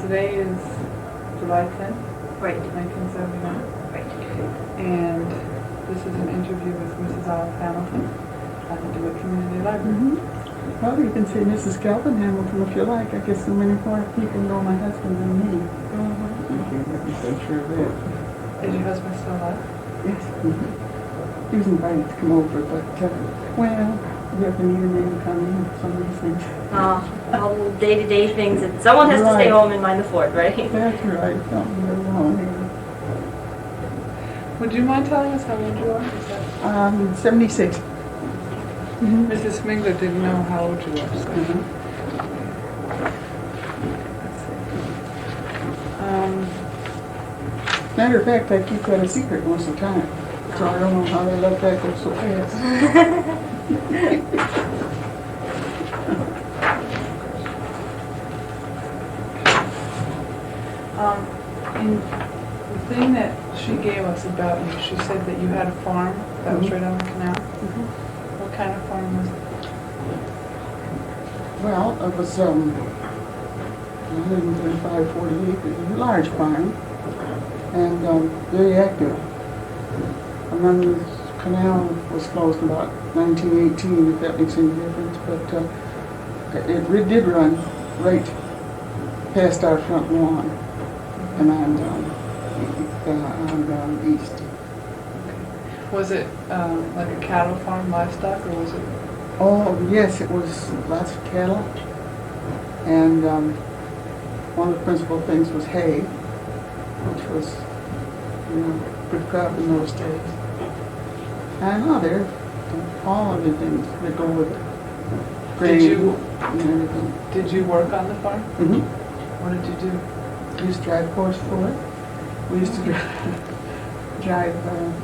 today is July 10th, Right. 1979. Right. And this is an interview with Mrs. Olive Hamilton at the Dewitt Community Library. Well, you can say Mrs. Calvin Hamilton if you like. I guess so many more people know my husband than me. You can't be so sure of that. Is your husband still alive? Yes. He was invited to come over, but, well, you have to need a man to come in for some of these things. All the day-to-day things, and someone has to stay home and mind the fort, right? That's right. Something goes wrong here. Would you mind telling us how old you are? Is that... 76. Mrs. Smigler didn't know how old you were, so... Matter of fact, I keep that a secret most of the time, so I don't know how they let that go so fast. And the thing that she gave us about you, she said that you had a farm that was right on the canal. What kind of farm was it? Well, it was 135, 40 acres, a large farm, and very active. And then the canal was closed about 1918, if that makes any difference, but it did run right past our front lawn and on east. Was it like a cattle farm, livestock, or was it? Oh, yes, it was lots of cattle, and one of the principal things was hay, which was, good crop in those days. And there all other things that go with it. Grain and everything. Did you work on the farm? Mm-hmm. What did you do? We used to drive horse for it. We used to drive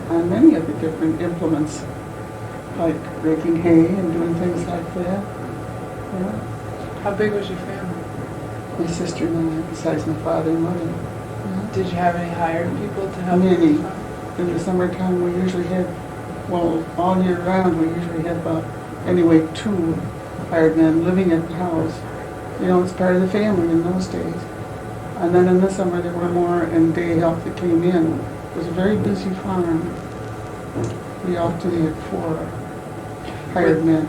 on many of the different implements, like raking hay and doing things like that. Yeah. How big was your family? My sister and I, besides my father and mother. Yeah. Did you have any hired people to help Many. you? In the summertime, we usually had, well, all year round, we usually had about, anyway, 2 hired men living at the house. It's part of the family in those days. And then in the summer, there were more and day help that came in. It was a very busy farm. We often had 4 hired men.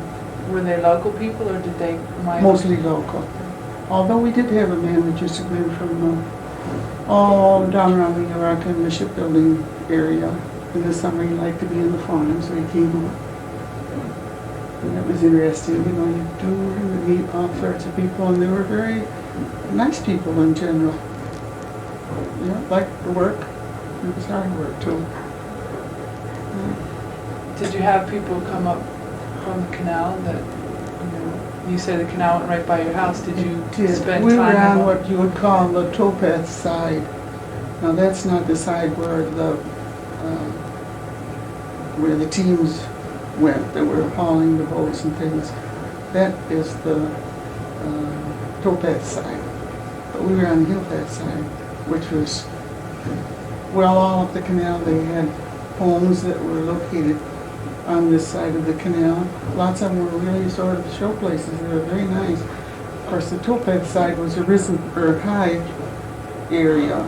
Were they local people, or did they migrate? Mostly local. Although we did have a man that used to come in from all down around New York and the shipbuilding area. In the summer, he liked to be in the farm, so he came up. And it was interesting, you would meet all sorts of people, and they were very nice people in general. Liked the work. It was hard work, too. Did you have people come up from the canal that, you said the canal went right by your house. Did you spend time? We were on what you would call the towpath side. Now that's not the side where the teams went that were hauling the boats and things. That is the towpath side. But we were on the hillpath side, which was, well, all up the canal. They had homes that were located on this side of the canal. Lots of them were really sort of show places. They were very nice. Of course, the towpath side was a high area,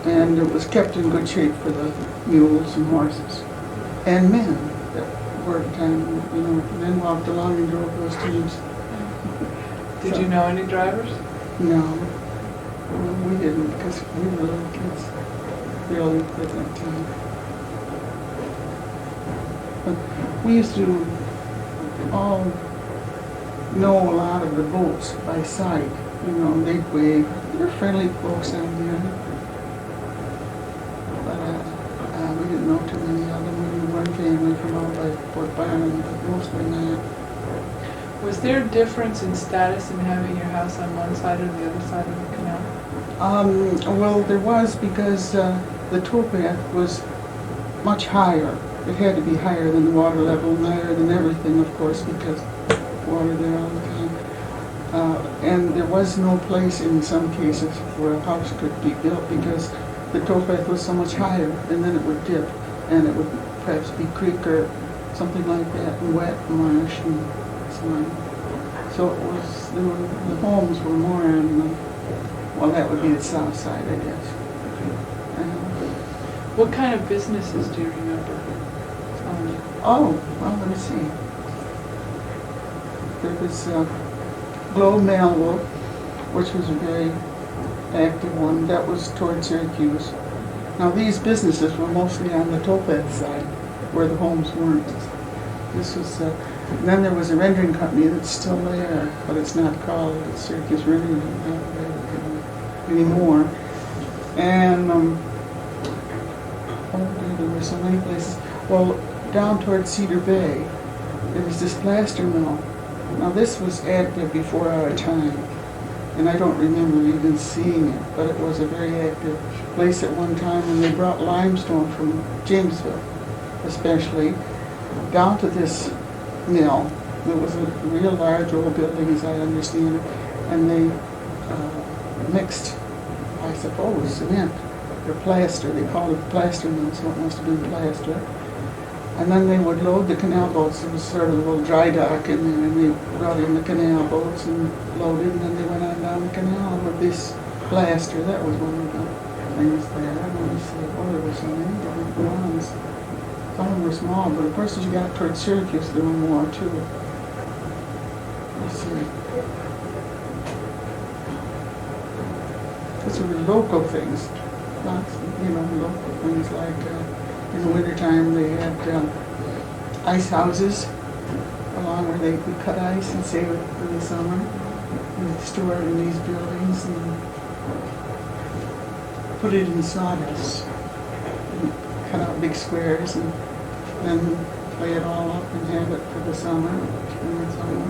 and it was kept in good shape for the mules and horses and men that worked on. Men walked along and drove those teams. Did you know any drivers? No, we didn't, because we were little kids, really, at that time. But we used to all know a lot of the boats by sight. They'd wave. They're friendly folks down there. But we didn't know too many of them. We knew one family from out by Fort Barnum, but mostly not. Was there a difference in status in having your house on one side or the other side of the canal? Well, there was, because the towpath was much higher. It had to be higher than the water level, and higher than everything, of course, because water there all the time. And there was no place in some cases where a house could be built because the towpath was so much higher, and then it would dip, and it would perhaps be creek or something like that, and wet marsh and so on. So it was, the homes were more on Well, that would be the south side, I guess. What kind of businesses do you remember? Oh, well, let me see. There was Globe Mail, which was a very active one. That was toward Syracuse. Now, these businesses were mostly on the towpath side, where the homes weren't. This was, then there was a rendering company that's still there, but it's not called Syracuse Rendering anymore. And there were so many places. Well, down toward Cedar Bay, there was this plaster mill. Now, this was active before our time, and I don't remember even seeing it, but it was a very active place at one time, and they brought limestone from Jamesville, especially, down to this mill. It was a real large old building, as I understand it, and they mixed, I suppose, cement or plaster. They called it the plaster mill, so it must have been plaster. And then they would load the canal boats. There was sort of a little dry dock in there, and they brought in the canal boats and loaded, and then they went on down the canal with this plaster. That was one of the things there. I don't know, oh, there were so many different ones. Some of them were small, but of course as you got towards Syracuse, there were more too. Let's see. Those were local things. Lots of, local things like in the wintertime they had ice houses along where they could cut ice and save it for the summer. And they'd store it in these buildings and put it in sawdust. And cut out big squares and then lay it all up and have it for the summer. And the summer.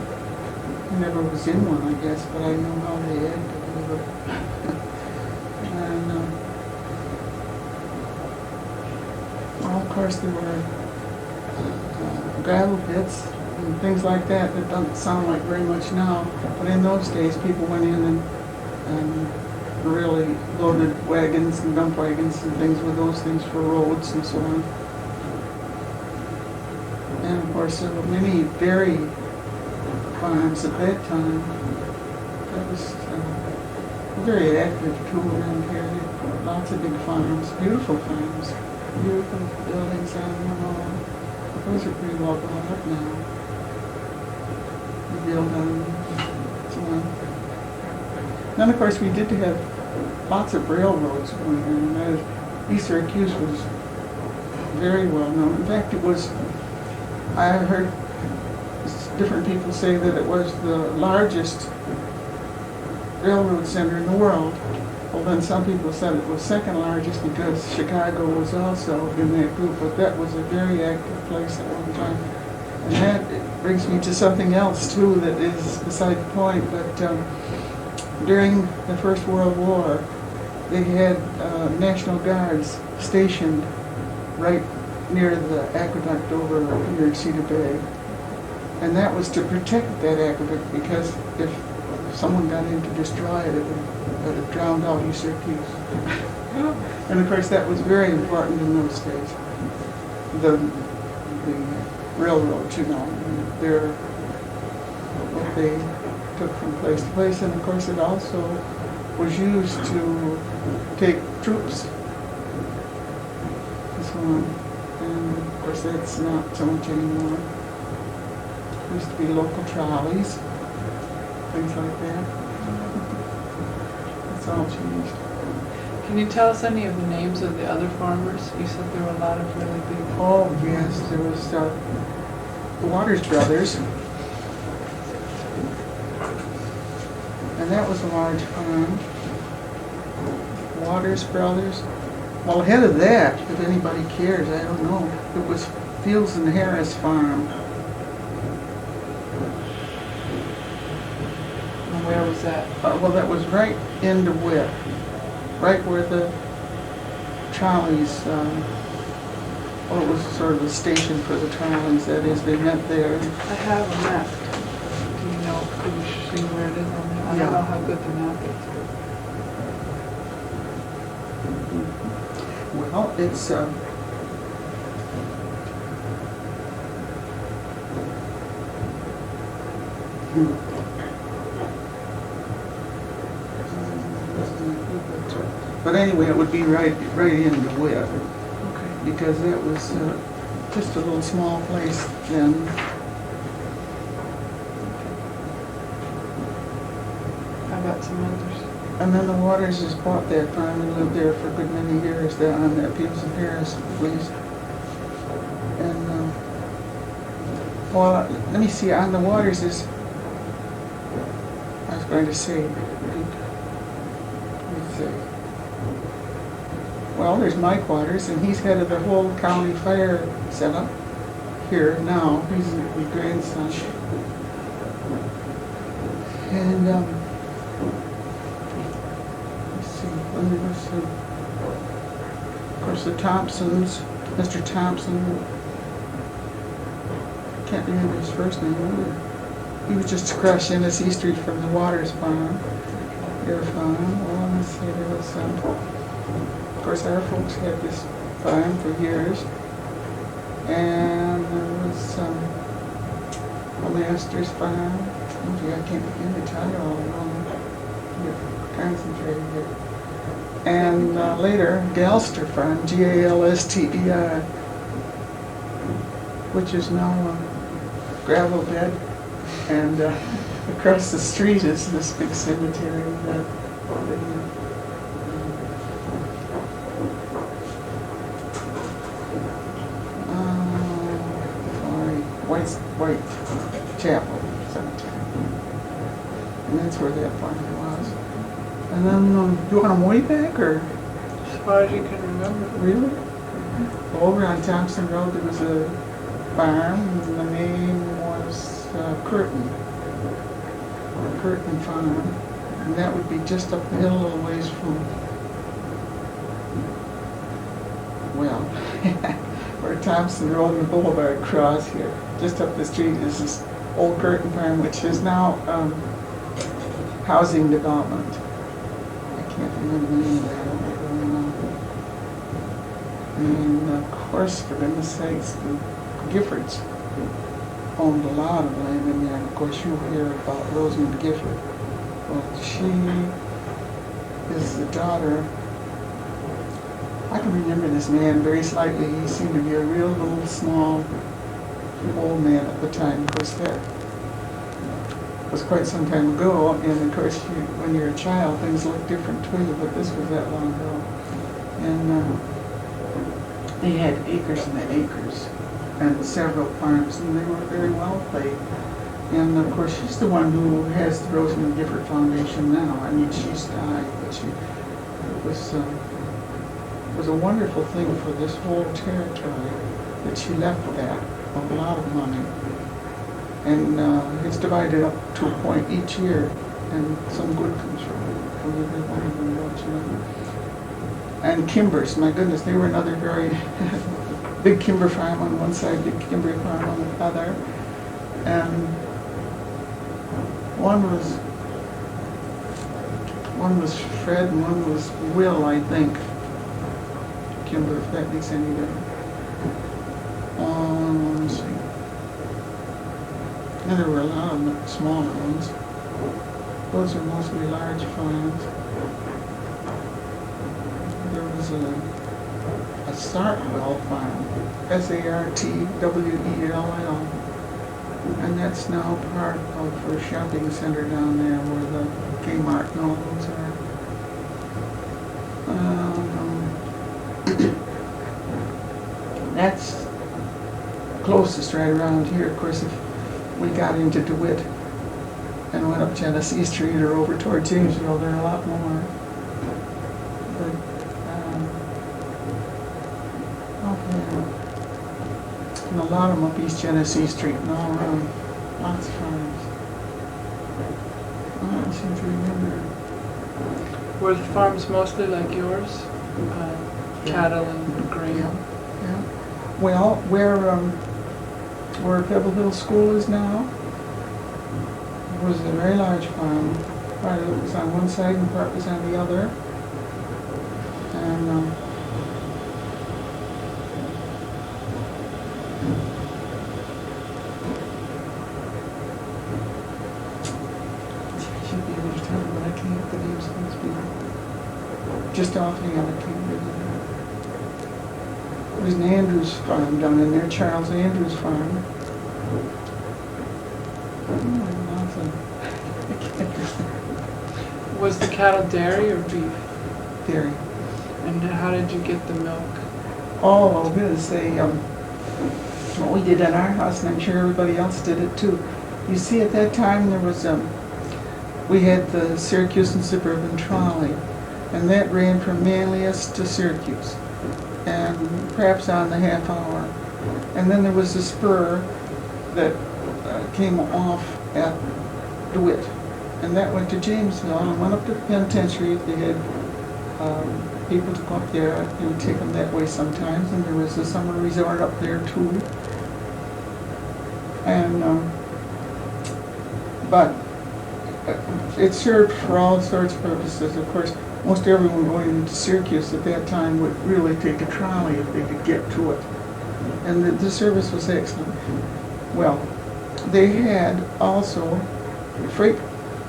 I never was in one, I guess, but I know how they had to do it. And well, of course, there were gravel pits and things like that. That doesn't sound like very much now, but in those days, people went in and really loaded wagons and dump wagons and things with those things for roads and so on. And of course, there were many dairy farms at that time. That was very active too around here. Lots of big farms, beautiful farms. Beautiful buildings on them all. Those are pretty well built up now. We build on so on. Then of course we did have lots of railroads going in, and East Syracuse was very well known. In fact, it was, I heard different people say that it was the largest railroad center in the world. Well, then some people said it was second largest because Chicago was also in that group, but that was a very active place at one time. And that brings me to something else, too, that is beside the point, but during the First World War, they had National Guards stationed right near the aqueduct over near Cedar Bay. And that was to protect that aqueduct, because if someone got in to destroy it, it would have drowned out East Syracuse. And of course that was very important in those days. The railroad, what they took from place to place, and of course it also was used to take troops and so on. And of course that's not so much anymore. There used to be local trolleys, things like that. It's all changed. Can you tell us any of the names of the other farmers? You said there were a lot of really big. Oh yes, there was the Waters brothers, and that was a large farm. Waters brothers. Well, ahead of that, if anybody cares, I don't know. It was Fields and Harris Farm. And where was that? Well, that was right in Dewitt, right where the trolleys, well, it was sort of a station for the trolleys, that is, they met there. I have a map. Do you know, could you see where it is on there? I don't know how good the map is. Well, it's, But anyway, it would be right in Dewitt, Okay. because that was just a little small place then. How about some others? And then the Waterses bought that farm and lived there for a good many years, there on that Peebles and Harris place. And, well, let me see, on the Waterses, I was going to say, let's see. Well, there's Mike Waters, and he's head of the whole county fire setup here now. He's the grandson. And, let's see, of course, the Thompsons, Mr. Thompson, can't remember his first name either. He was just across Genesee Street from the Waters Farm, their farm. Well, let's see, there was, of course, our folks had this farm for years. And there was a master's farm. Oh, gee, I can't begin to tell you all of them. You're concentrating here. And later, Galaster Farm, Galster, which is now a gravel bed. And across the street is this big cemetery that White Chapel Cemetery. And that's where that farm was. And then, do you want them way back, or? As far as you can remember. Really? Over on Thompson Road, there was a farm, and the name was Curtin Farm. And that would be just up the hill a little ways from, well, where Thompson Road and the Boulevard cross here. Just up the street is this old Curtin Farm, which is now housing development. I can't remember the name of that. I don't really know. And of course, for goodness sakes, the Giffords owned a lot of land in there. And of course, you'll hear about Rosamond Gifford. Well, she is the daughter. I can remember this man very slightly. He seemed to be a real little small old man at the time. Of course, that was quite some time ago. And of course, when you're a child, things look different too. But this was that long ago. And they had acres and acres and several farms, and they were very well paid. And of course, she's the one who has the Rosamond Gifford Foundation now. I mean, she's died, but it was a wonderful thing for this whole territory that she left that, a lot of money. And it's divided up to a point each year, and some good comes from every one of them, don't you know? And Kimbers, my goodness, they were another very big Kimber Farm on one side, big Kimber Farm on the other. And one was Fred and one was Will, I think. Kimber, if that makes any difference. Let's see. And there were a lot of smaller ones. Those are mostly large farms. There was a Sartwell Farm, Sartwell, and that's now part of a shopping center down there where the Kmart and all those are. That's closest right around here. Of course, if we got into Dewitt and went up Genesee Street or over toward Jamesville, there are a lot more. But, and a lot of them up East Genesee Street and all around. Lots of farms. I don't seem to remember. Were the farms mostly like yours? Cattle and grain? Yeah. Well, where Pebble Hill School is now was a very large farm. Part of it was on one side and part was on the other. And I should be able to tell you, but I can't get the names of these people. just off the end of Kimber. There's an Andrews Farm down in there, Charles Andrews Farm. Was the cattle dairy or beef? Dairy. And how did you get the milk? Oh, I was gonna say, what we did at our house, and I'm sure everybody else did it too. You see, at that time, there was, we had the Syracuse and Suburban Trolley, and that ran from Manlius to Syracuse, and perhaps on the half hour. And then there was a spur that came off at Dewitt, and that went to Jamesville and went up to the penitentiary. They had people to go up there. They would take them that way sometimes, and there was a summer resort up there too. And but it served for all sorts of purposes. Of course, most everyone going into Syracuse at that time would really take a trolley if they could get to it, and the service was excellent. Well, they had also a freight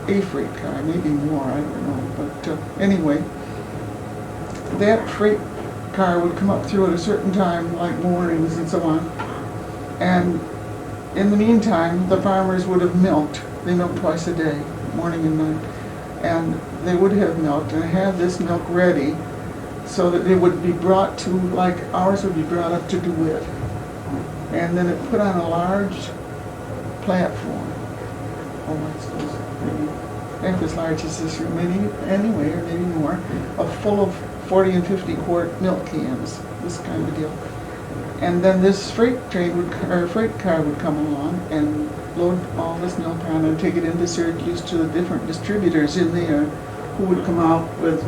car, maybe more, I don't know, but anyway, that freight car would come up through at a certain time, like mornings and so on, and in the meantime, the farmers would have milked. They milked twice a day, morning and night, and they would have milked and have this milk ready so that it would be brought to, like ours would be brought up to Dewitt, and then it put on a large platform. Oh, it's maybe half as large as this room, maybe anyway, or maybe more, full of 40 and 50 quart milk cans, this kind of deal. And then this freight car would come along and load all this milk on and take it into Syracuse to the different distributors in there, who would come out with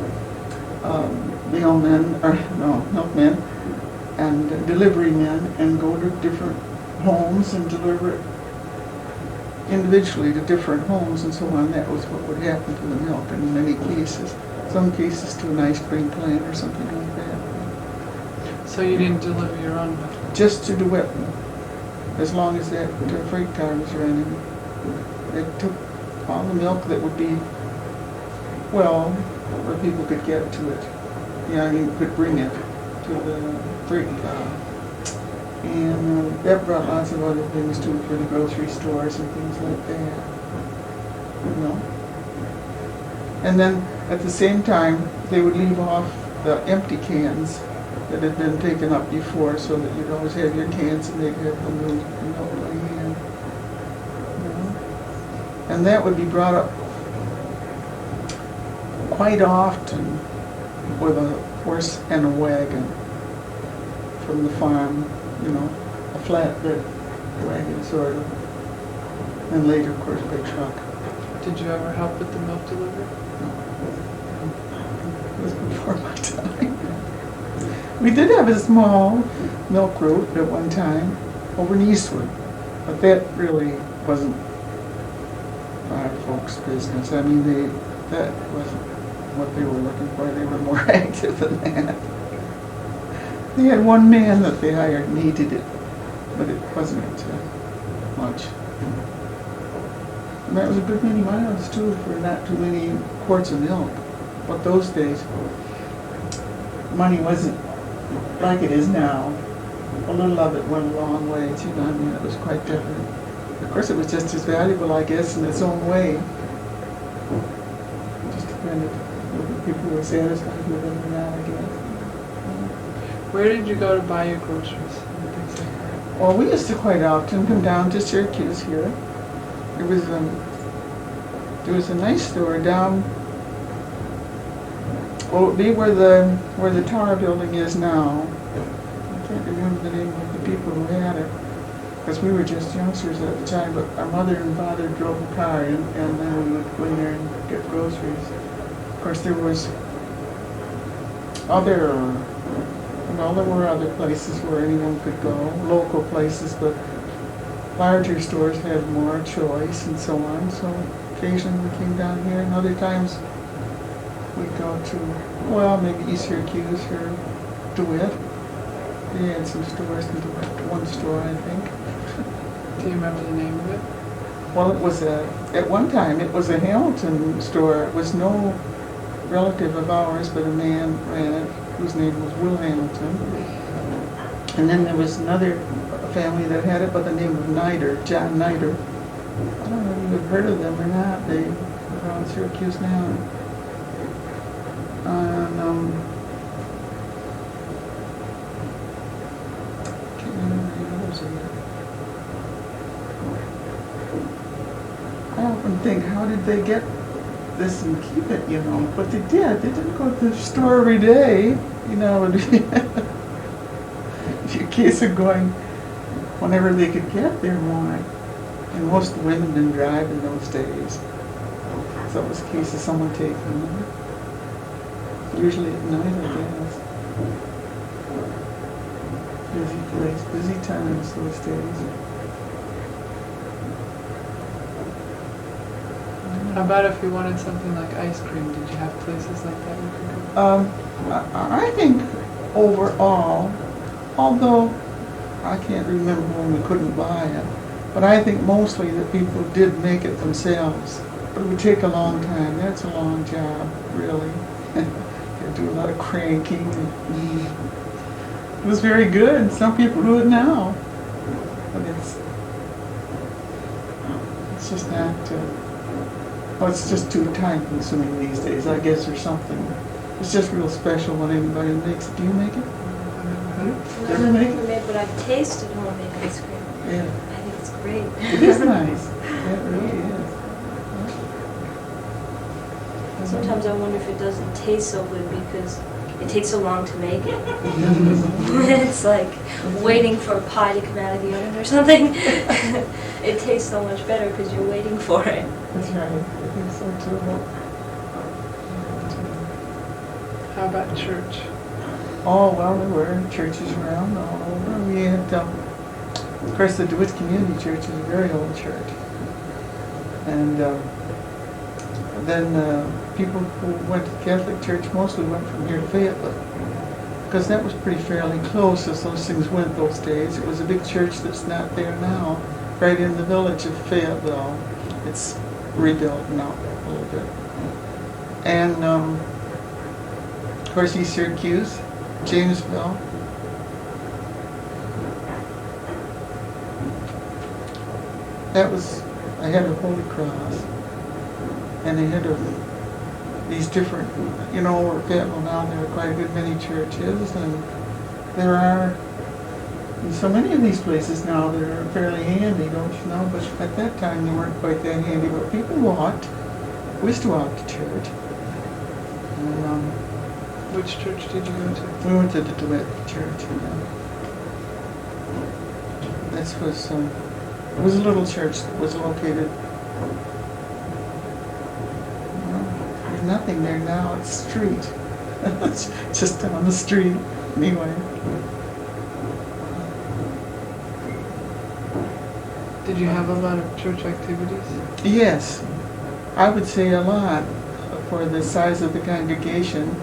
milkmen and delivery men, and go to different homes and deliver it individually to different homes and so on. That was what would happen to the milk in many cases. Some cases to an ice cream plant or something like that. So you didn't deliver your own milk? Just to Dewitt, as long as that freight car was running. It took all the milk that would be, well, where people could get to it. Could bring it to the freight car. And that brought lots of other things too, for the grocery stores and things like that. And then at the same time, they would leave off the empty cans that had been taken up before, so that you'd always have your cans and they'd have the milk laying in. And that would be brought up quite often with a horse and a wagon from the farm, a flatbed wagon sort of, and later, of course, by truck. Did you ever help with the milk delivery? No. It was before my time. We did have a small milk route at one time over in Eastwood, but that really wasn't our folks' business. I mean, that wasn't what they were looking for. They were more active than that. They had one man that they hired and he did it, but it wasn't much. And that was a good many miles too, for not too many quarts of milk. But those days, money wasn't like it is now. A little of it went a long way, it was quite different. Of course, it was just as valuable, I guess, in its own way. Just depended whether people were satisfied with it or not, I guess. Where did you go to buy your groceries? Well, we used to quite often come down to Syracuse here. There was a nice store down. Well, it would be where the Tower building is now. I can't remember the name of the people who had it, because we were just youngsters at the time. But our mother and father drove a car, and then we would go in there and get groceries. Of course, there were other places where anyone could go, local places, but larger stores had more choice and so on. So occasionally we came down here, and other times we'd go to, maybe East Syracuse or Dewitt. They had some stores in Dewitt, one store, I think. Do you remember the name of it? Well, it was at one time, it was a Hamilton store. It was no relative of ours, but a man ran it, whose name was Will Hamilton. And then there was another family that had it by the name of Nider, John Nider. I don't know if you've heard of them or not. They are around Syracuse now. And, can't remember the others either. I often think, how did they get this and keep it, you know? But they did. They didn't go to the store every day, you know. It would be a case of going whenever they could get there more. And most of the women didn't drive in those days. So it was a case of someone taking them. Usually at night, I guess. Busy place, busy times those days. How about if you wanted something like ice cream? Did you have places like that you could go? I think overall, although I can't remember when we couldn't buy it, but I think mostly that people did make it themselves. But it would take a long time. That's a long job, really. You do a lot of cranking. It was very good. Some people do it now. But it's just not, well, it's just too time consuming these days, I guess, or something. It's just real special when anybody makes it. Do you make it? I've never made, but I've tasted homemade ice cream. Yeah. I think it's great. It is nice. Yeah, it really is. Sometimes I wonder if it doesn't taste so good because it takes so long to make it. It's like waiting for a pie to come out of the oven or something. It tastes so much better because you're waiting for it. That's right. I think so too. How about church? Oh, well, there were churches around all over. We had, of course, the Dewitt Community Church is a very old church. And then people who went to the Catholic Church mostly went from here to Fayetteville, because that was pretty fairly close as those things went those days. It was a big church that's not there now, right in the village of Fayetteville. It's rebuilt now a little bit. And, of course, East Syracuse, Jamesville. That was ahead of Holy Cross. And ahead of these different, you know, over Fayetteville now there are quite a good many churches, and there are so many of these places now that are fairly handy, don't you know? But at that time they weren't quite that handy, but people walked. We used to walk to church. And, Which church did you go to? we went to the Dewitt Church. This was, it was a little church that was located, there's nothing there now, it's street. It's just down the street, anyway. Did you have a lot of church activities? Yes, I would say a lot for the size of the congregation,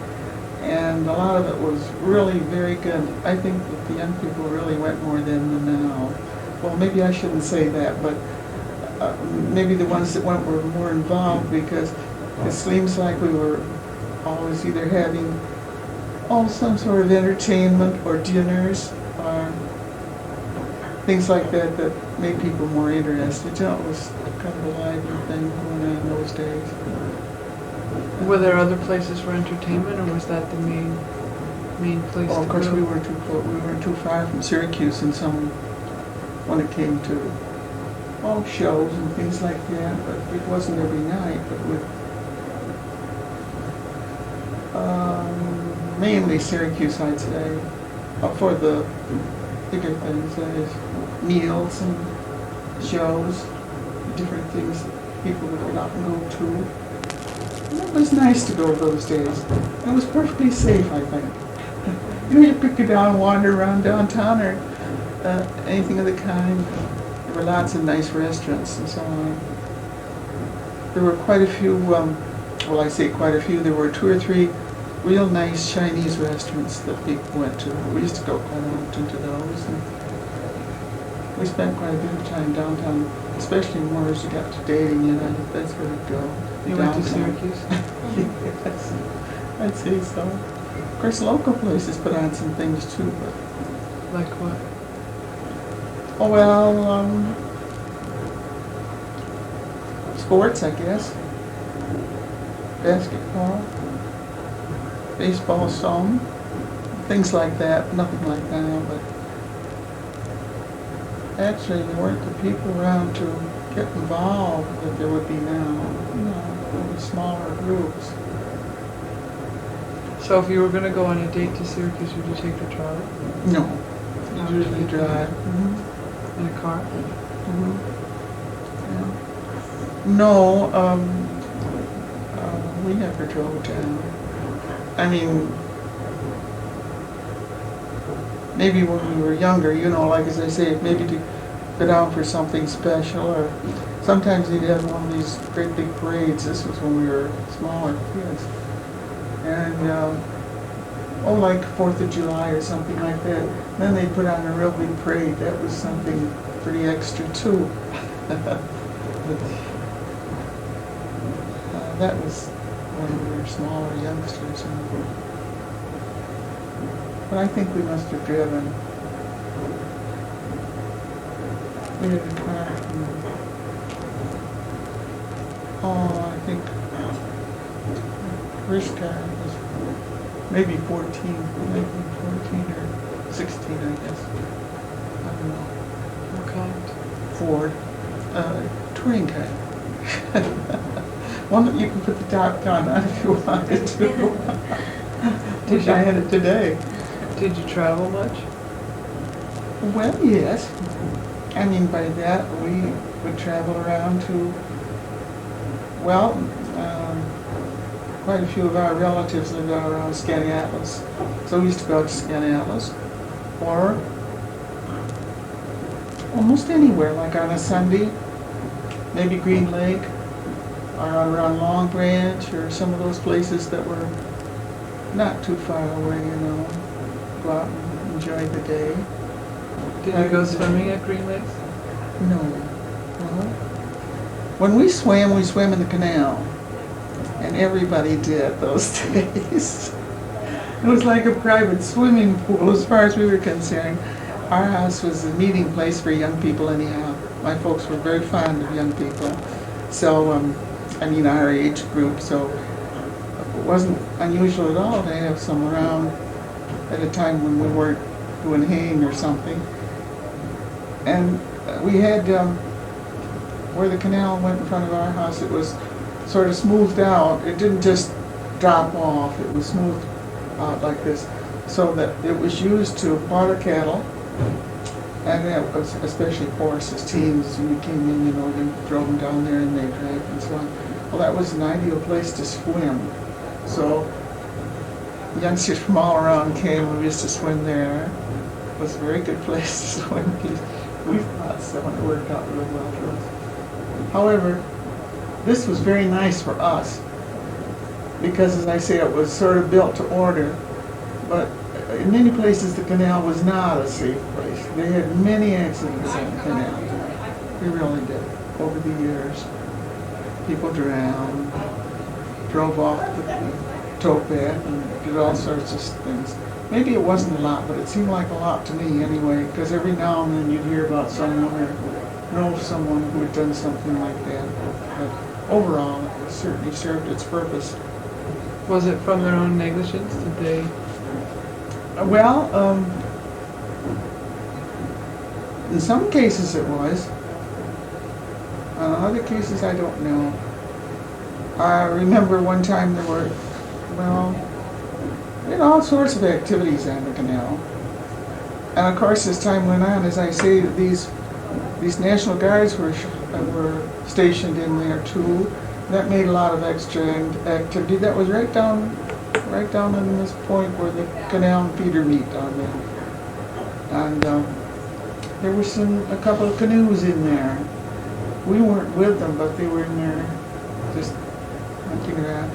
and a lot of it was really very good. I think that the young people really went more then than now. Well, maybe I shouldn't say that, but maybe the ones that went were more involved, because it seems like we were always either having some sort of entertainment or dinners or things like that that made people more interested. You know, it was kind of a lively thing going on in those days. Were there other places for entertainment, or was that the main place to go? Of course, we weren't too far from Syracuse, and when it came to shows and things like that, but it wasn't every night. But mainly Syracuse, I'd say, for the bigger things, that is, meals and shows, different things that people would get out and go to. And it was nice to go those days. It was perfectly safe, I think. You know, you could go down and wander around downtown or anything of the kind. There were lots of nice restaurants and so on. There were quite a few, well, I say quite a few, there were 2 or 3 real nice Chinese restaurants that people went to. We used to go quite often to those. And we spent quite a bit of time downtown, especially more as you got to dating, you know, that's where we'd go. You went to downtown. Syracuse? Yes, I'd say so. Of course, local places put on some things too, but, Like what? oh well, sports, I guess. Basketball, baseball, some, things like that, nothing like that, but actually there weren't the people around to get involved that there would be now, there were smaller groups. So if you were gonna go on a date to Syracuse, would you take the trolley? No, No, usually drive. In a car? Yeah. No, we never drove down. I mean, maybe when we were younger, like as I say, maybe to go down for something special, or sometimes they'd have one of these great big parades. This was when we were smaller kids. And, like 4th of July or something like that. Then they'd put on a real big parade. That was something pretty extra too. That was when we were smaller youngsters. But I think we must have driven. We had a car. I think first car was maybe 14 or 16, I guess. I don't know. What kind? Ford, touring car. One that you can put the top on if you wanted to. Wish I had it today. Did you travel much? Well, yes. I mean, by that we would travel around to, quite a few of our relatives lived out around Skaneateles. So we used to go to Skaneateles, or almost anywhere, like on a Sunday, maybe Green Lake, or around Long Branch, or some of those places that were not too far away, go out and enjoy the day. Did you go swimming at Green Lakes? No. When we swam in the canal. And everybody did those days. It was like a private swimming pool as far as we were concerned. Our house was a meeting place for young people anyhow. My folks were very fond of young people. So, our age group, so it wasn't unusual at all to have some around at a time when we weren't doing haying or something. And we had, where the canal went in front of our house, it was sort of smoothed out. It didn't just drop off. It was smoothed out like this, so that it was used to water cattle, and that was especially horses, teams. When you came in, you drove them down there and they drank and so on. Well, that was an ideal place to swim. So youngsters from all around came. We used to swim there. It was a very good place to swim. We thought so, and it worked out really well for us. However, this was very nice for us because, as I say, it was sort of built to order, but in many places the canal was not a safe place. They had many accidents on the canal. They really did. Over the years, people drowned, drove off the towpath, and did all sorts of things. Maybe it wasn't a lot, but it seemed like a lot to me anyway, because every now and then you'd hear about someone or know someone who had done something like that. But overall, it certainly served its purpose. Was it from their own negligence? Did they? Well, in some cases it was. In other cases, I don't know. I remember one time there were, all sorts of activities on the canal. And of course, as time went on, as I say, these National Guards were stationed in there too. That made a lot of extra activity. That was right down in this point where the canal and Peter meet down there. And there was a couple of canoes in there. We weren't with them, but they were in there just hunting around.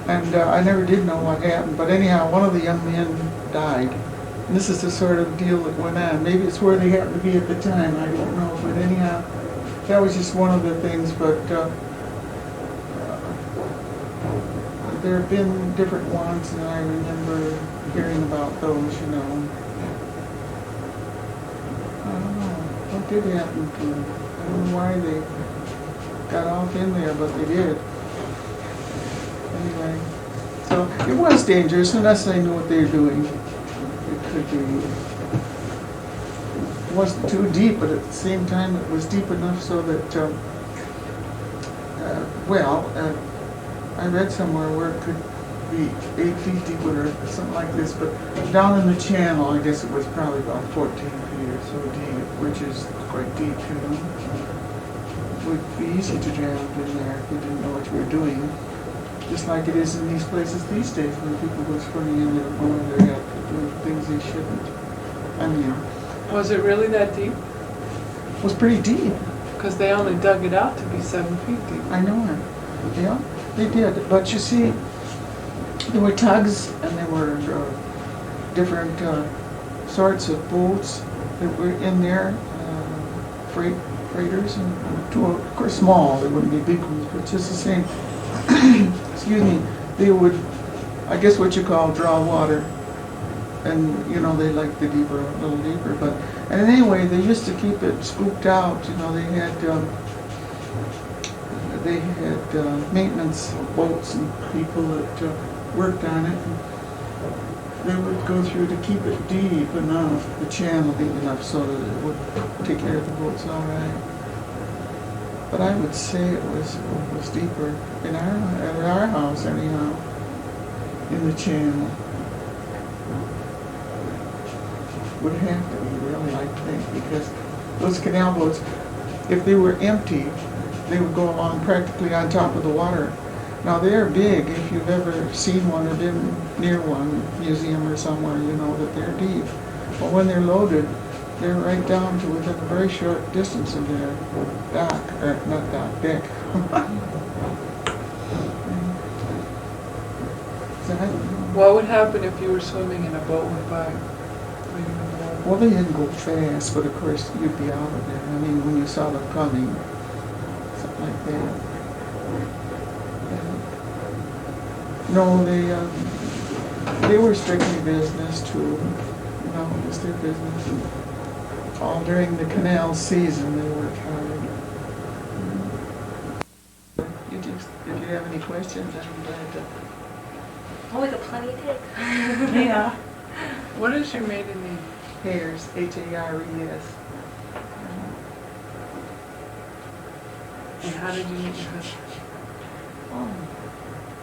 And I never did know what happened, but anyhow, one of the young men died. And this is the sort of deal that went on. Maybe it's where they happened to be at the time, I don't know. But anyhow, that was just one of the things. But there have been different ones, and I remember hearing about those, you know. I don't know, what did happen to them? I don't know why they got off in there, but they did. Anyway, so it was dangerous unless they knew what they were doing. It could be. It wasn't too deep, but at the same time it was deep enough so that, I read somewhere where it could be 8 feet deep or something like this, but down in the channel, I guess it was probably about 14 feet or so deep, which is quite deep, you know. It would be easy to drown in there if you didn't know what you were doing. Just like it is in these places these days when people go swimming in there going there doing things they shouldn't. I mean, Was it really that deep? it was pretty deep. Because they only dug it out to be 7 feet deep. I know it. Yeah, they did. But you see, there were tugs and there were different sorts of boats that were in there, freighters, and of course small. They wouldn't be big ones, but just the same. Excuse me. They would, I guess, what you call draw water, and you know they like the deeper, a little deeper. But and anyway, they used to keep it scooped out. You know, they had maintenance boats and people that worked on it. And they would go through to keep it deep enough, the channel deep enough so that it would take care of the boats all right. But I would say it was deeper at our house anyhow, in the channel. Would have to be really, I think, because those canal boats, if they were empty, they would go along practically on top of the water. Now they're big. If you've ever seen one or been near one museum or somewhere, you know that they're deep. But when they're loaded, they're right down to within a very short distance of their dock, or not dock, deck. What would happen if you were swimming and a boat went by? Well, they didn't go fast, but of course you'd be out of there. I mean, when you saw them coming, something like that. No, they were strictly business too. You know, it was their business. And all during the canal season, they worked hard. If you have any questions, I'm glad to. Oh, we got plenty to take. Yeah. What is your maiden name? Hares, Hares. And how did you meet your husband? Oh,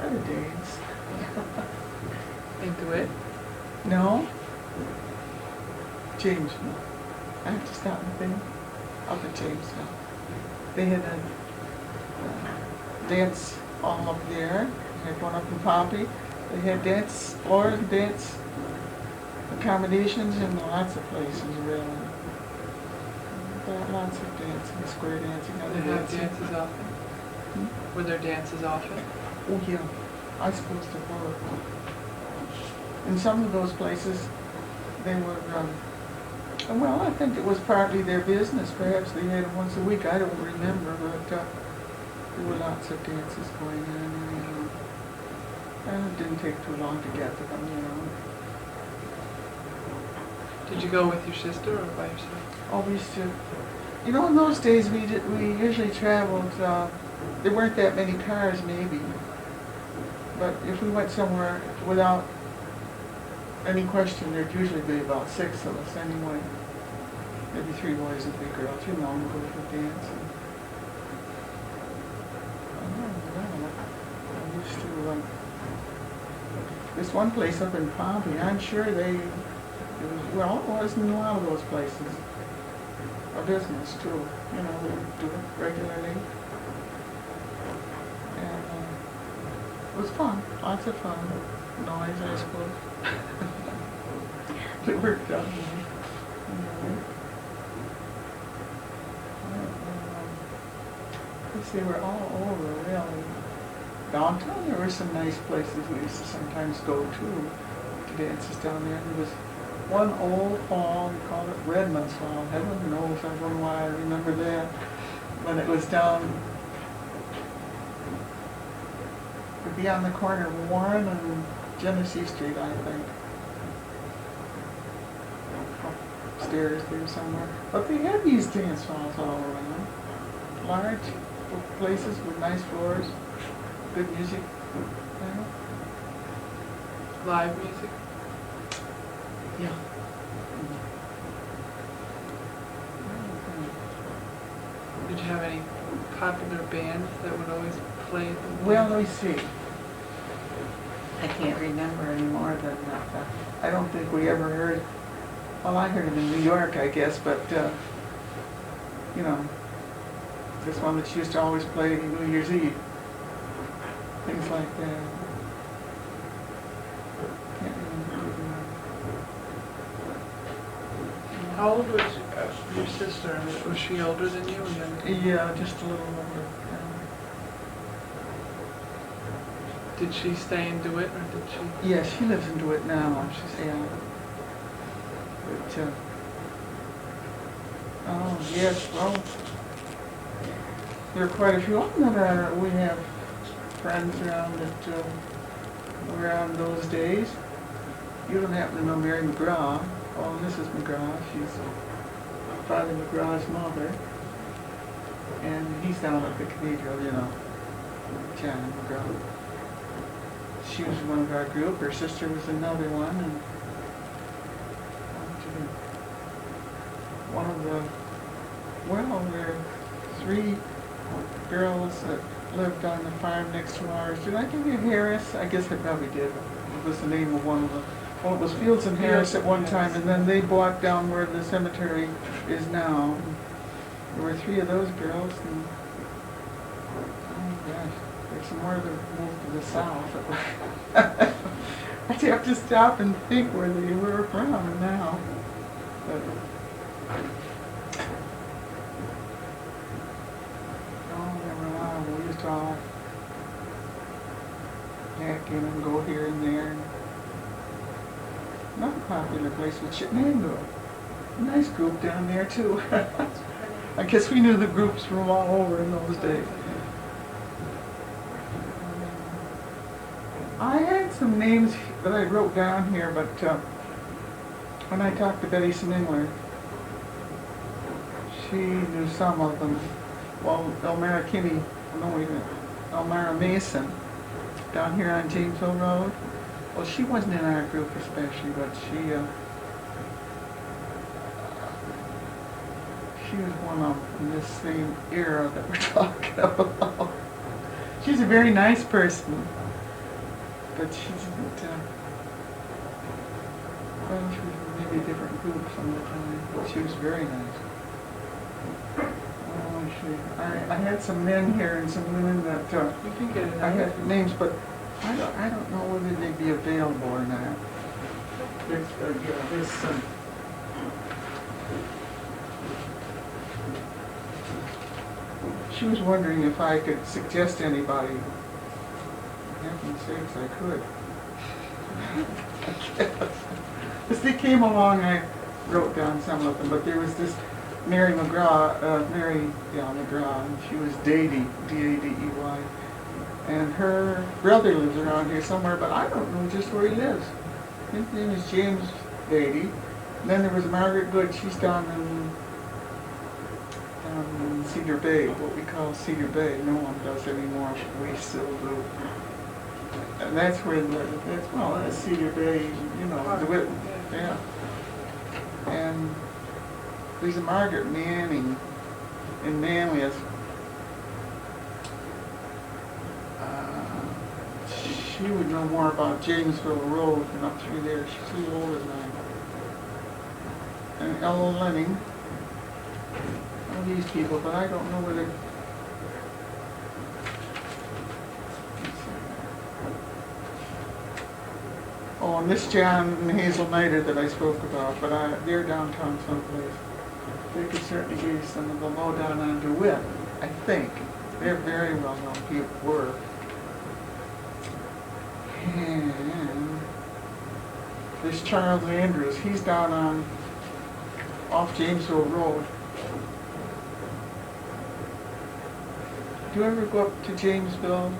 other days. In Dewitt? No. Jamesville. I have to stop and think. Up at Jamesville. They had a dance all up there. They had one up in Pompey. They had dance floors and dance accommodations in lots of places, really. Lots of dancing, square dancing, Did other they have dancing. dances often? Were there dances often? Oh, yeah. I suppose there were. In some of those places, they were, well, I think it was partly their business. Perhaps they had it once a week. I don't remember, but there were lots of dances going on. And it didn't take too long to get to them, you know. Did you go with your sister or by yourself? Oh, we used to, you know, in those days we usually traveled, there weren't that many cars maybe, but if we went somewhere without any question, there'd usually be about 6 of us anyway. Maybe 3 boys and 3 girls, you know, and go to the dance. I used to, this one place up in Pompey, I'm sure it wasn't in a lot of those places. A business too, you know, they would do it regularly. And it was fun, lots of fun. Noise, I suppose. It worked out. They were all over, really. Downtown, there were some nice places we used to sometimes go to dances down there. There was one old hall, we called it Redmond's Hall. Heaven knows, I don't know why I remember that. When it was down, be on the corner of Warren and Genesee Street, I think. Upstairs there somewhere. But they have these dance halls all around. Large places with nice floors, good music. Yeah. Live music? Yeah. Did you have any popular bands that would always play? Well, let me see. I can't remember any more than that. I don't think we ever heard, well, I heard them in New York, I guess, but, you know, this one that she used to always play New Year's Eve. Things like that. Can't remember. How old was your sister? Was she older than you or younger? Yeah, just a little older. Did she stay in Dewitt or did she? Yeah, she lives in Dewitt now. She's yeah. But oh yes, well, there are quite a few of them that are. We have friends around that were around those days. You don't happen to know Mary McGraw? Oh, Mrs. McGraw. She's Father McGraw's mother, and he's down at the cathedral. You know, John McGraw. She was one of our group. Her sister was another one, and one of the, well, there are 3 girls that lived on the farm next to ours. Did I give you Harris? I guess I probably did. It was the name of one of them. Well, it was Fields and Harris at one time, and then they bought down where the cemetery is now. There were 3 of those girls, and oh gosh. There's some more that moved to the south. I'd have to stop and think where they were from now. But, oh, there were a lot of them. We used to all hack in and go here and there. Another popular place was Chittenango. A nice group down there too. I guess we knew the groups from all over in those days. I had some names that I wrote down here, but when I talked to Betty Smingler, she knew some of them. Well, Elmira Kinney, no wait a minute, Elmira Mason, down here on Jamesville Road. Well, she wasn't in our group especially, but she was one of them in this same era that we're talking about. She's a very nice person. But she didn't, well, she was maybe a different group some of the time, but she was very nice. Oh, I had some men here and some women that, You can get it. I had names, but I don't know whether they'd be available or not. There's some. She was wondering if I could suggest anybody. Heaven's sakes, I could. As they came along, I wrote down some of them, but there was this Mary McGraw, McGraw, and she was Dadey, D-A-D-E-Y, and her brother lives around here somewhere, but I don't know just where he lives. His name is James Dadey. And then there was Margaret Good, she's down in Cedar Bay, what we call Cedar Bay. No one does anymore, we still do. And that's where that's Cedar Bay, you know, Dewitt, yeah. And there's a Margaret Manning in Manlius. She would know more about Jamesville Road and up through there. She's a little older than I am. And Ella Lenning. All these people, but I don't know whether. Oh, and this John and Hazel Niter that I spoke about, but they're downtown someplace. They could certainly give you some of the lowdown on DeWitt, I think. They're very well-known people, were. And there's Charles Andrews. He's down off Jamesville Road. Do you ever go up to Jamesville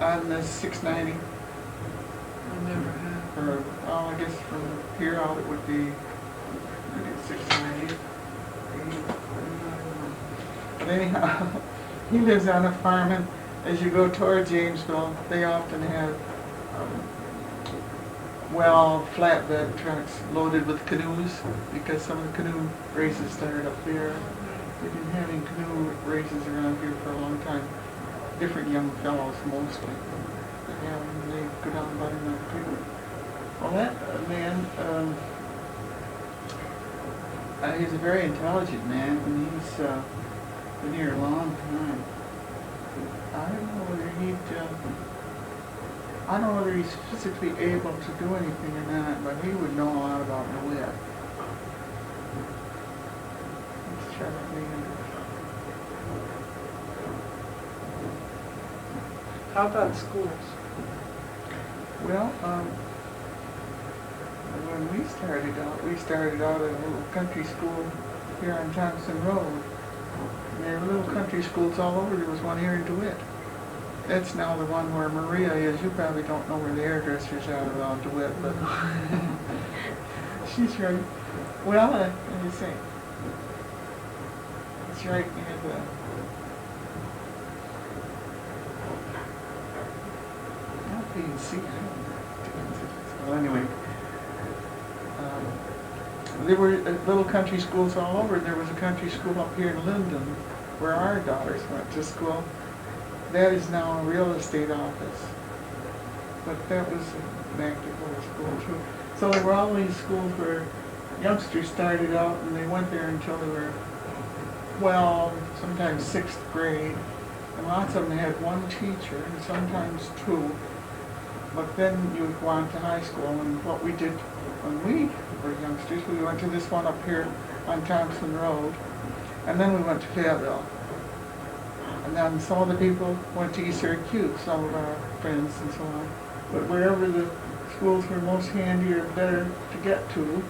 On the 690, I never have. or, well, I guess from here out it would be, maybe 690. But anyhow, he lives on a farm, and as you go toward Jamesville, they often have, flatbed trucks loaded with canoes, because some of the canoe races started up there. They've been having canoe races around here for a long time. Different young fellows mostly. But yeah, and they go down Butternut Creek. Well, that man, he's a very intelligent man, and he's been here a long time. I don't know whether he's physically able to do anything or not, but he would know a lot about Dewitt. Let's try that again. How about schools? Well, when we started out at a little country school here on Thompson Road. And there were little country schools all over. There was one here in Dewitt. That's now the one where Maria is. You probably don't know where the hairdresser's are around Dewitt, but she's right. Well, let me see. It's right near the... I don't know if you can see it. Well, anyway. There were little country schools all over. There was a country school up here in Linden where our daughters went to school. That is now a real estate office. But that was an active little school too. So there were all these schools where youngsters started out and they went there until they were 12, sometimes 6th grade. And lots of them had one teacher and sometimes two. But then you would go on to high school, and what we did when we were youngsters, we went to this one up here on Thompson Road, and then we went to Fayetteville. And then some of the people went to Syracuse, some of our friends and so on. But wherever the schools were most handy or better to get to,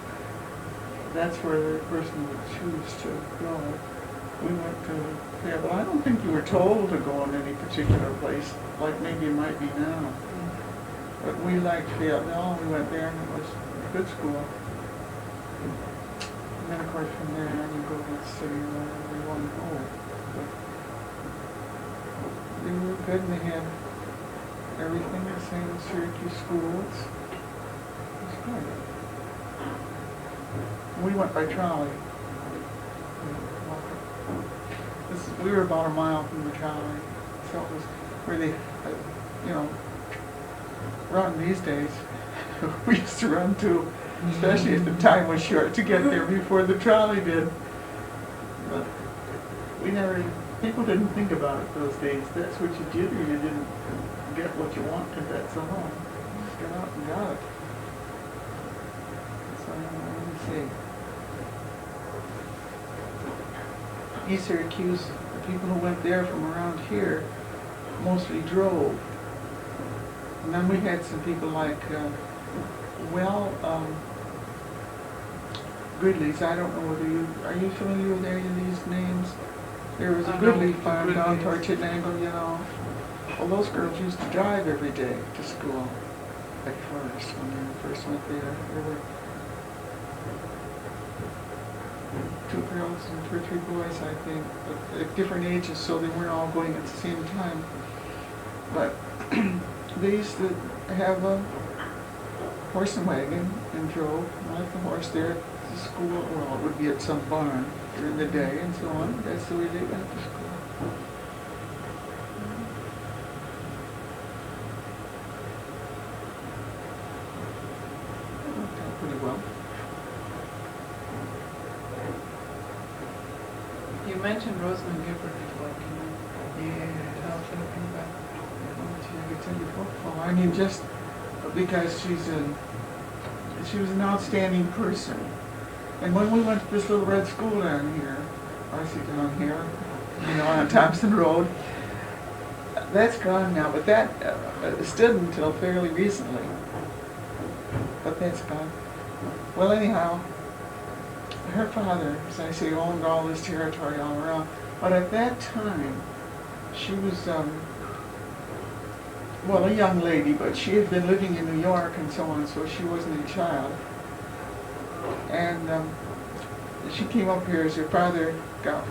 that's where the person would choose to go. We went to Fayetteville. I don't think you were told to go in any particular place, like maybe it might be now. But we liked Fayetteville, we went there, and it was a good school. And then, of course, from there, you go to the city or wherever you want to go. But they were good, and they had everything the same as Syracuse schools. It was good. We went by trolley. We were about a mile from the trolley, so it was where they, run these days. We used to run too, especially if the time was short to get there before the trolley did. But people didn't think about it those days. That's what you did, or you didn't get what you wanted, that's all. You just got out and got it. So, let me see. East Syracuse, the people who went there from around here mostly drove. And then we had some people like, Gridley's. I don't know whether are you familiar with any of these names? There was a Gridley farm down toward Chittenango, Well, those girls used to drive every day to school at first, when they first went there. There were 2 girls and 2 or 3 boys, I think, but at different ages, so they weren't all going at the same time. But they used to have a horse and wagon and drove, and left the horse there at the school. Well, it would be at some barn during the day and so on. That's the way they went to school. It worked out pretty well. You mentioned Rosamond Gifford before, can you tell us anything about her? I mean, just because she was an outstanding person. And when we went to this little red school down here, on Thompson Road, that's gone now, but that stood until fairly recently. But that's gone. Well, anyhow, her father, as I say, owned all this territory all around. But at that time, she was well, a young lady, but she had been living in New York and so on, so she wasn't a child. And she came up here as her father got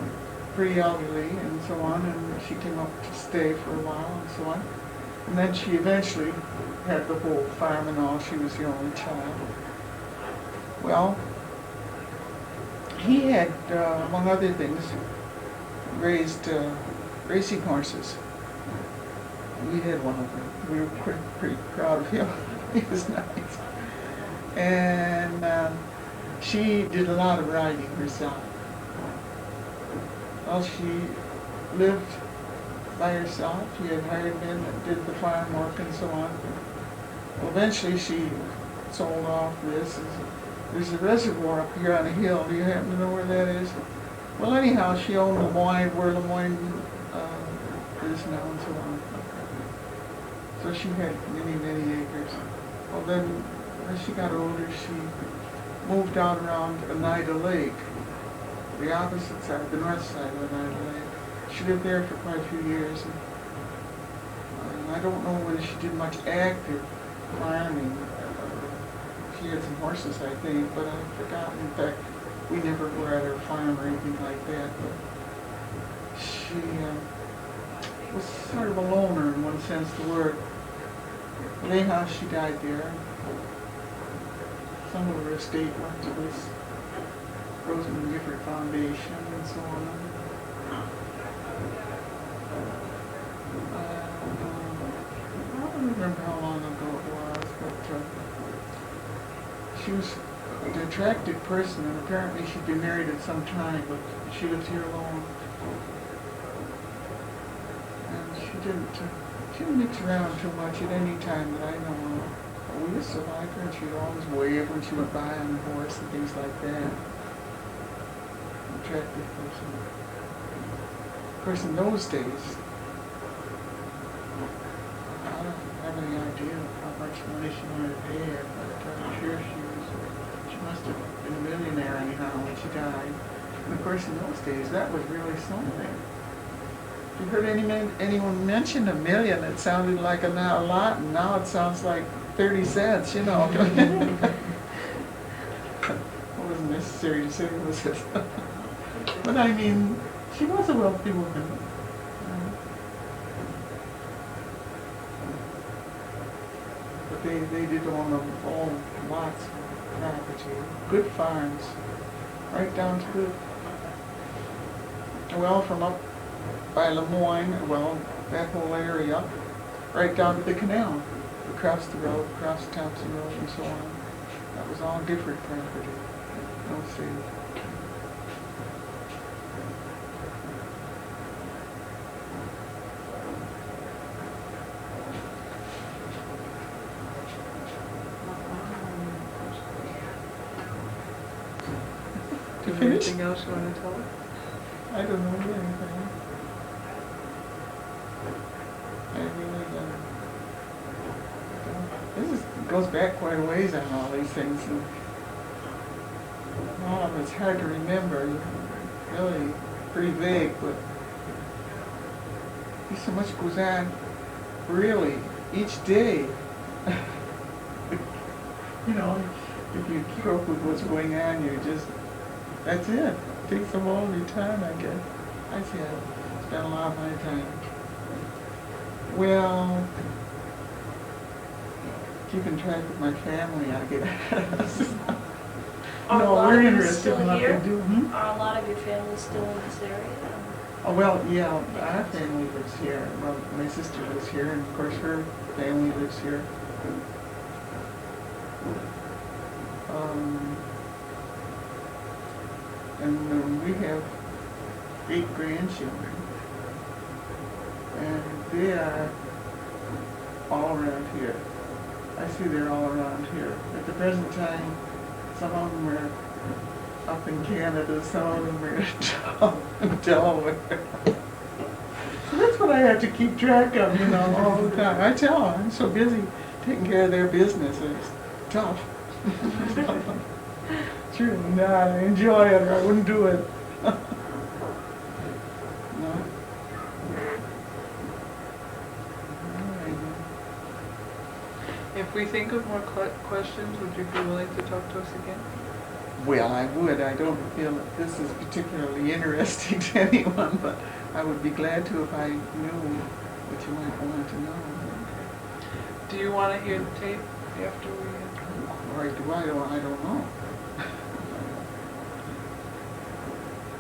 pretty elderly and so on, and she came up to stay for a while and so on. And then she eventually had the whole farm and all. She was the only child. Well, he had, among other things, raised racing horses. We had one of them. We were pretty proud of him. He was nice. And she did a lot of riding herself. Well, she lived by herself. She had hired men that did the farm work and so on. Well, eventually she sold off this. There's a reservoir up here on a hill. Do you happen to know where that is? Well, anyhow, she owned Lemoyne, where Lemoyne is now and so on. So she had many, many acres. Well, then, as she got older, she moved out around Oneida Lake, the opposite side, the north side of Oneida Lake. She lived there for quite a few years. And I don't know whether she did much active farming. She had some horses, I think, but I've forgotten. In fact, we never were at her farm or anything like that. But she was sort of a loner in one sense of the word. But anyhow, she died there. Some of her estate went to this Rosamond Gifford Foundation and so on. I don't remember how long ago it was, but she was an attractive person, and apparently she'd been married at some time, but she lived here alone. And she didn't mix around too much at any time that I know of. But we used to like her, and she'd always wave when she went by on the horse and things like that. Attractive person. Of course, in those days, I don't have any idea how much money she might have had, but I'm sure she must have been a millionaire anyhow when she died. And of course, in those days, that was really something. If you heard anyone mention $1 million, it sounded like a lot, and now it sounds like 30 cents, you know. It wasn't necessary to say, was it? But I mean, she was a wealthy woman. But they did own all lots of property, good farms, right down to the, well, from up by Lemoyne, well, that whole area, right down to the canal, across the road, across Thompson Road and so on. That was all Gifford property. No see. Anything else you want to tell us? I don't know anything. I really don't. Goes back quite a ways on all these things. And all of it's hard to remember. Really pretty vague, but so much goes on really each day. You know, if you keep up with what's going on, that's it. It takes up all your time, I guess. I see I spend a lot of my time. Well, keeping track of my family, I guess. No, we're interested in what they do. Are a lot of your family still in this area? Oh, well, yeah, our family lives here. Well, my sister lives here, and of course her family lives here. And we have 8 grandchildren, and they are all around here. I see they're all around here. At the present time, some of them are up in Canada, some of them are in Delaware. So that's what I have to keep track of, you know, all the time. I tell them, I'm so busy taking care of their business, it's tough. True, no, I enjoy it, or I wouldn't do it. No. All right. If we think of more questions, would you be willing to talk to us again? Well, I would. I don't feel that this is particularly interesting to anyone, but I would be glad to if I knew what you might want to know. Do you want to hear the tape after we... Or do I don't know.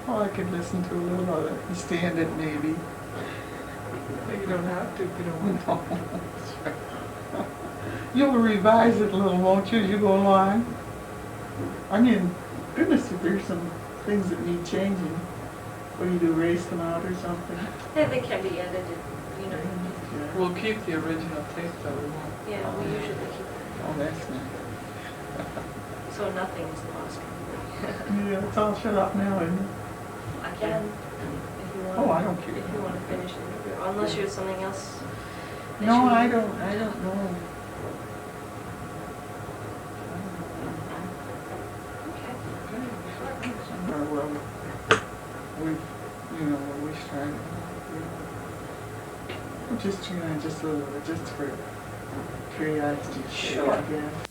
Well, I could listen to a little of it and stand it maybe. You don't have to if you don't want to. Sure. You'll revise it a little, won't you, as you go along? I mean, goodness, if there's some things that need changing, what do you do, erase them out or something? Yeah, they can be edited, you know. Yeah. We'll keep the original tape though, we won't. Yeah, we usually keep that. Oh, that's nice. So nothing is lost. Yeah, it's all shut up now, isn't it? I can, if you want. Oh, I don't care. If you want to finish it, unless you have something else. that No, you- I don't know. Okay. Somewhere where we've, we started. Just, just a little bit, just for curiosity's sake, Sure. I guess.